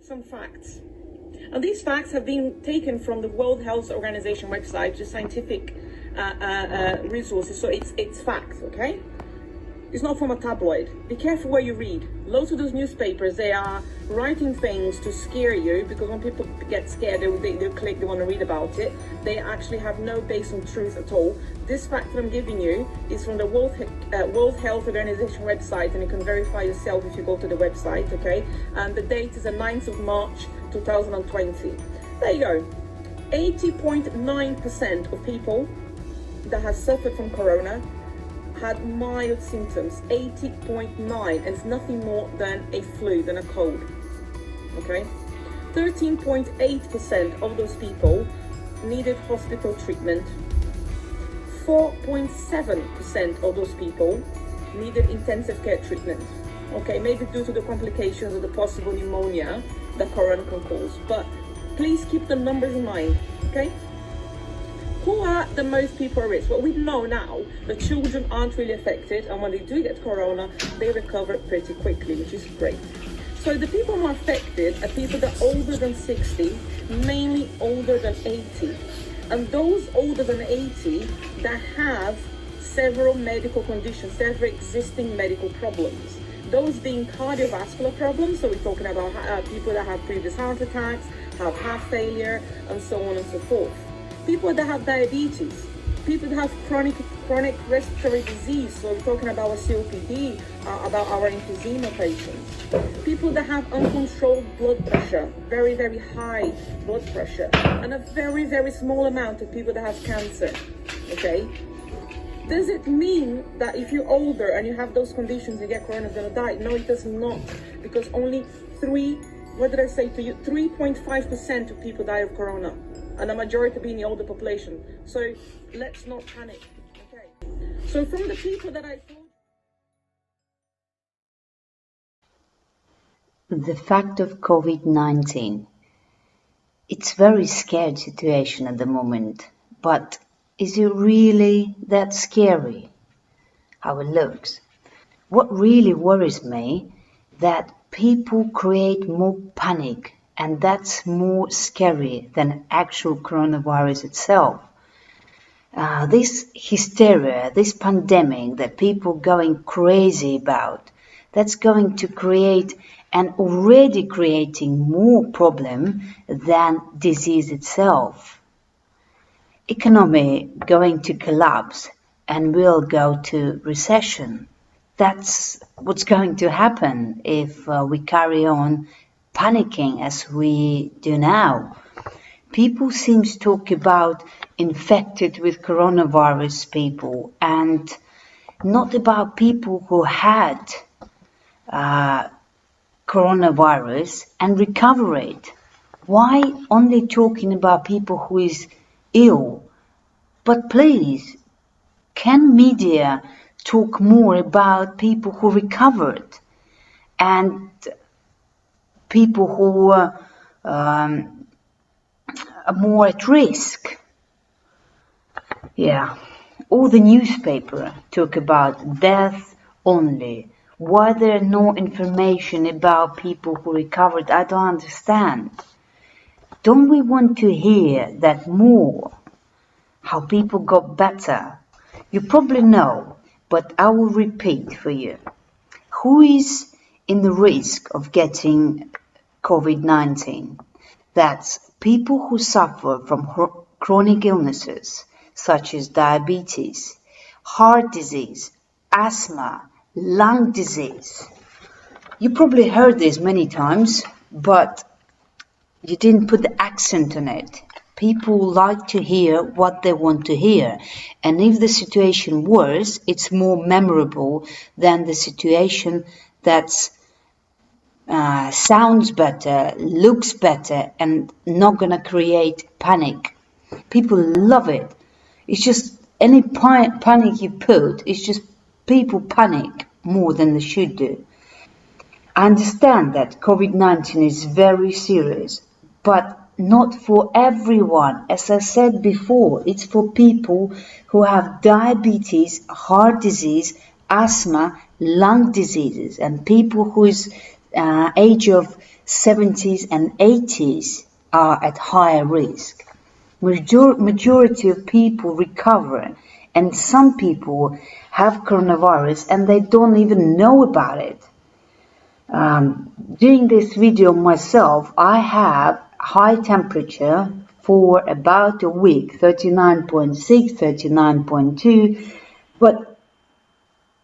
some facts. And these facts have been taken from the World Health Organization website, just scientific resources. So it's facts, okay? It's not from a tabloid. Be careful where you read. Lots of those newspapers, they are writing things to scare you, because when people get scared, they click, they want to read about it. They actually have no base on truth at all. This fact that I'm giving you is from the World Health Organization website, and you can verify yourself if you go to the website, okay? And the date is the 9th of March, 2020. There you go. 80.9% of people that have suffered from corona had mild symptoms. 80.9, and it's nothing more than a flu, than a cold, okay? 13.8% of those people needed hospital treatment. 4.7% of those people needed intensive care treatment, okay? Maybe due to the complications of the possible pneumonia that corona can cause, but please keep the numbers in mind, okay? Who are the most people at risk? Well, we know now that children aren't really affected, and when they do get corona, they recover pretty quickly, which is great. So the people who are affected are people that are older than 60, mainly older than 80. And those older than 80 that have several medical conditions, several existing medical problems. Those being cardiovascular problems, so we're talking about people that have previous heart attacks, have heart failure, and so on and so forth. People that have diabetes, people that have chronic respiratory disease, so we're talking about our COPD, about our emphysema patients. People that have uncontrolled blood pressure, very, very high blood pressure, and a very, very small amount of people that have cancer, okay? Does it mean that if you're older and you have those conditions, you get corona, you're gonna die? No, it does not, because only 3.5% of people die of corona, and the majority being the older population. So let's not panic, okay? So from the people that I told... The fact of COVID-19. It's a very scared situation at the moment, but is it really that scary? How it looks. What really worries me, that people create more panic, and that's more scary than actual coronavirus itself. This hysteria, this pandemic that people going crazy about, that's going to create and already creating more problem than disease itself. Economy going to collapse and will go to recession. That's what's going to happen if we carry on panicking as we do now. People seem to talk about infected with coronavirus people, and not about people who had coronavirus and recovered. Why only talking about people who is ill? But please, can media talk more about people who recovered and people who are more at risk? Yeah, all the newspaper talk about death only. Why there no information about people who recovered? I don't understand. Don't we want to hear that more? How people got better? You probably know, but I will repeat for you. Who is in the risk of getting COVID-19? That's people who suffer from chronic illnesses such as diabetes, heart disease, asthma, lung disease. You probably heard this many times, but you didn't put the accent on it. People like to hear what they want to hear. And if the situation worse, it's more memorable than the situation that's sounds better, looks better, and not gonna create panic. People love it. It's just any panic you put, it's just people panic more than they should do. I understand that COVID-19 is very serious, but not for everyone. As I said before, it's for people who have diabetes, heart disease, asthma, lung diseases, and people who is age of 70s and 80s are at higher risk. Majority of people recover, and some people have coronavirus and they don't even know about it. During this video myself, I have high temperature for about a week, 39.6, 39.2, but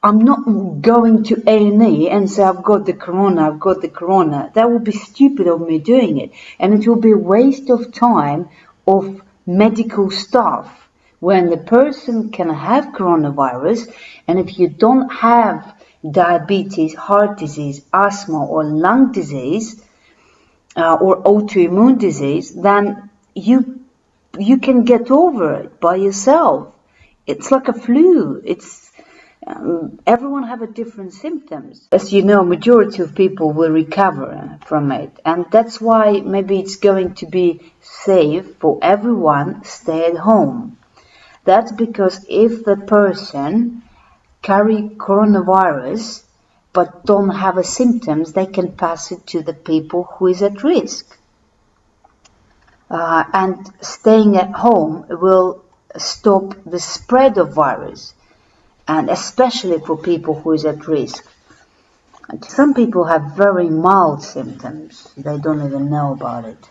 I'm not going to A&E and say I've got the corona. That would be stupid of me doing it, and it will be a waste of time of medical staff when the person can have coronavirus, and if you don't have diabetes, heart disease, asthma or lung disease or autoimmune disease, then you can get over it by yourself. It's like a flu. Everyone have a different symptoms. As you know, majority of people will recover from it, and that's why maybe it's going to be safe for everyone stay at home. That's because if the person carry coronavirus but don't have a symptoms, they can pass it to the people who is at risk. And staying at home will stop the spread of virus, and especially for people who is at risk. Some people have very mild symptoms. They don't even know about it.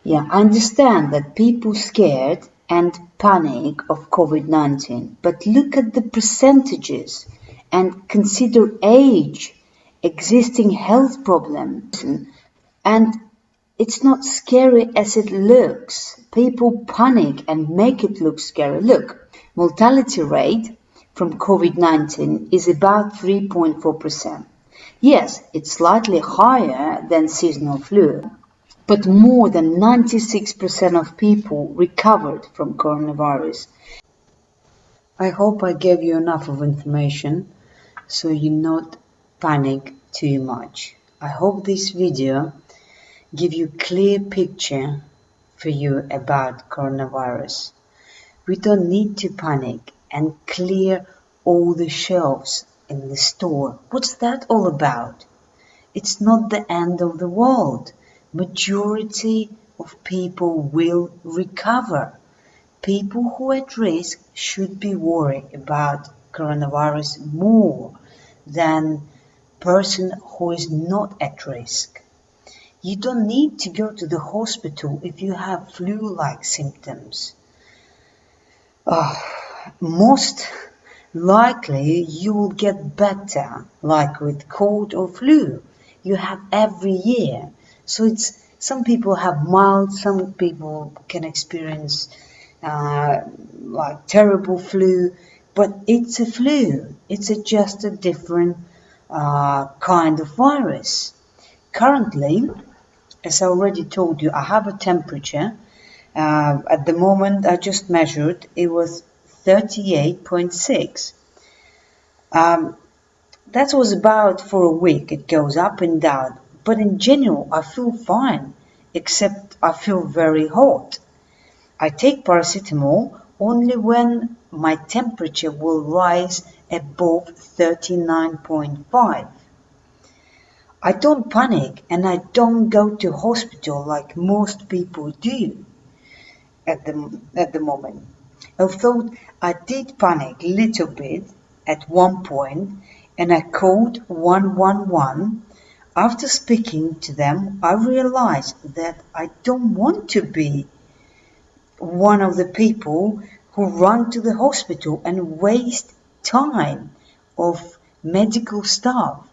Yeah, I understand that people scared and panic of COVID-19, but look at the percentages and consider age, existing health problems, and it's not scary as it looks. People panic and make it look scary. Look, mortality rate from COVID-19 is about 3.4%. Yes, it's slightly higher than seasonal flu, but more than 96% of people recovered from coronavirus. I hope I gave you enough of information so you not panic too much. I hope this video give you clear picture for you about coronavirus. We don't need to panic and clear all the shelves in the store. What's that all about? It's not the end of the world. Majority of people will recover. People who are at risk should be worried about coronavirus more than person who is not at risk. You don't need to go to the hospital if you have flu-like symptoms. Most likely you will get better, like with cold or flu. You have every year. So some people have mild, some people can experience like terrible flu, but it's a flu. It's just a different kind of virus. Currently, as I already told you, I have a temperature. At the moment I just measured, it was 38.6. That was about for a week. It goes up and down. But in general, I feel fine, except I feel very hot. I take paracetamol only when my temperature will rise above 39.5. I don't panic and I don't go to hospital like most people do at the moment. Although I did panic a little bit at one point and I called 111. After speaking to them, I realized that I don't want to be one of the people who run to the hospital and waste time of medical staff.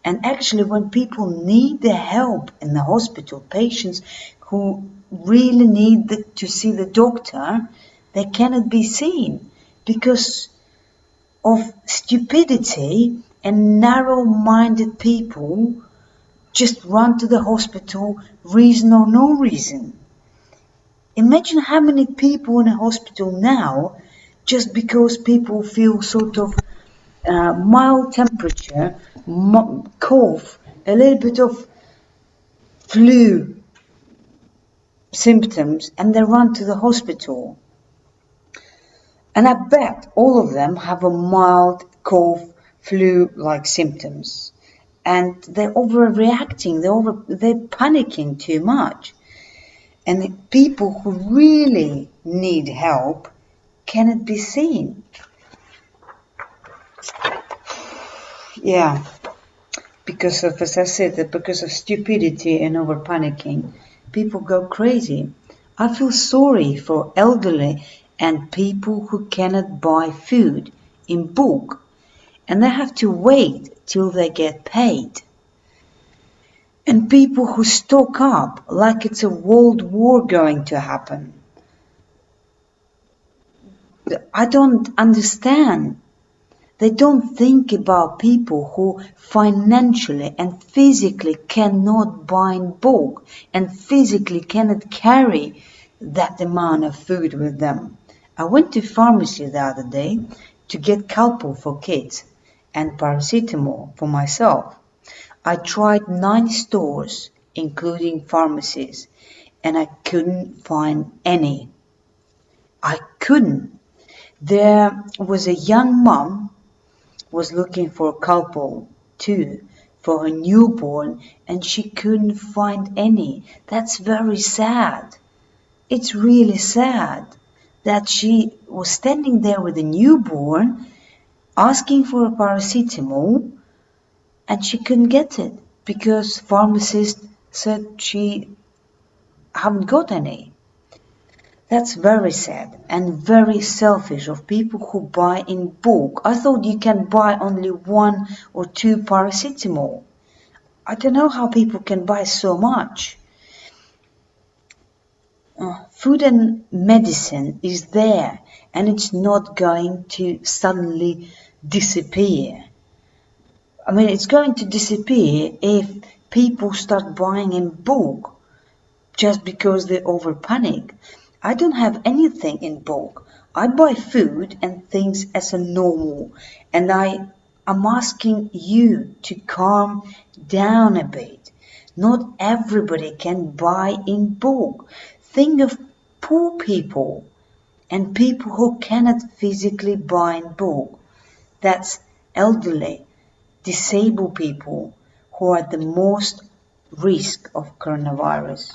And actually, when people need the help in the hospital, patients who really need to see the doctor, they cannot be seen because of stupidity, and narrow-minded people just run to the hospital, reason or no reason. Imagine how many people in a hospital now, just because people feel sort of mild temperature, cough, a little bit of flu symptoms, and they run to the hospital. And I bet all of them have a mild cough, flu-like symptoms. and they're overreacting, they're panicking too much. And the people who really need help cannot be seen. Yeah, because of, as I said, because of stupidity and over panicking, people go crazy. I feel sorry for elderly and people who cannot buy food in bulk, and they have to wait till they get paid. And people who stock up like it's a world war going to happen. I don't understand. They don't think about people who financially and physically cannot buy in bulk and physically cannot carry that amount of food with them. I went to pharmacy the other day to get Calpol for kids and paracetamol for myself. I tried 9 stores, including pharmacies, and I couldn't find any. I couldn't. There was a young mum was looking for Calpol too for her newborn, and she couldn't find any. That's very sad. It's really sad that she was standing there with a newborn asking for a paracetamol and she couldn't get it because pharmacist said she haven't got any. That's very sad and very selfish of people who buy in bulk. I thought you can buy only 1 or 2 paracetamol. I don't know how people can buy so much. Food and medicine is there and it's not going to suddenly disappear. I mean, it's going to disappear if people start buying in bulk just because they over panic. I don't have anything in bulk. I buy food and things as a normal, and I'm asking you to calm down a bit. Not everybody can buy in bulk. Think of poor people and people who cannot physically buy in bulk. That's elderly, disabled people who are at the most risk of coronavirus.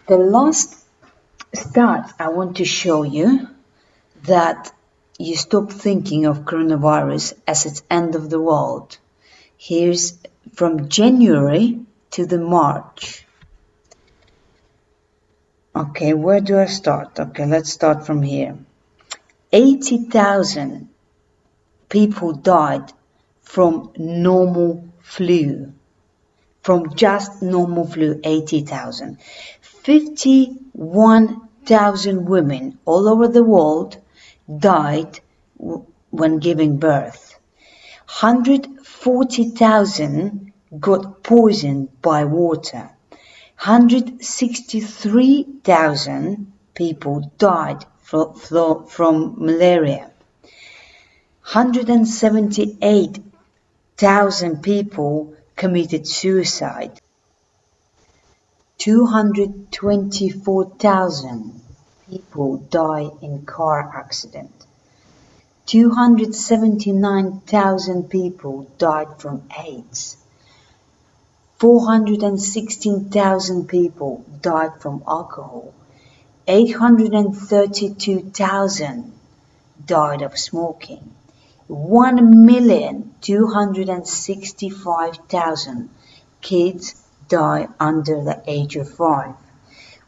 The last stat I want to show you that you stop thinking of coronavirus as its end of the world. Here's from January to the March. Okay, where do I start? Okay, let's start from here. 80,000 people died from normal flu. From just normal flu, 80,000. 51,000 women all over the world died when giving birth. 140,000 got poisoned by water. 163,000 people died from malaria. 178,000 people committed suicide. 224,000 people die in car accident. 279,000 people died from AIDS. 416,000 people died from alcohol. 832,000 died of smoking. 1,265,000 kids die under the age of 5.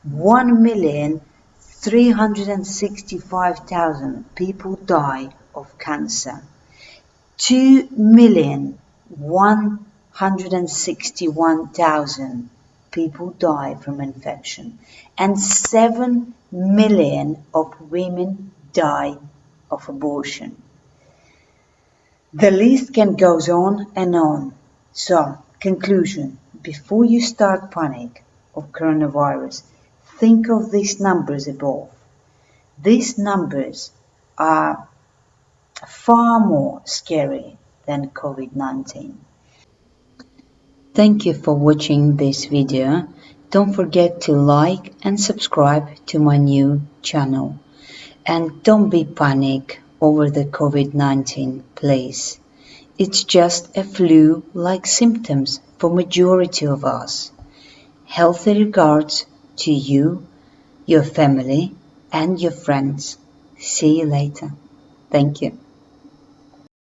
1,365,000 people die of cancer. 2,161,000 people die from infection. And 7 million of women die of abortion. The list can go on and on. So, conclusion. Before you start panic of coronavirus, think of these numbers above. These numbers are far more scary than COVID-19. Thank you for watching this video. Don't forget to like and subscribe to my new channel. And don't be panic over the COVID-19, please. It's just a flu-like symptoms for majority of us. Healthy regards to you, your family, and your friends. See you later. Thank you.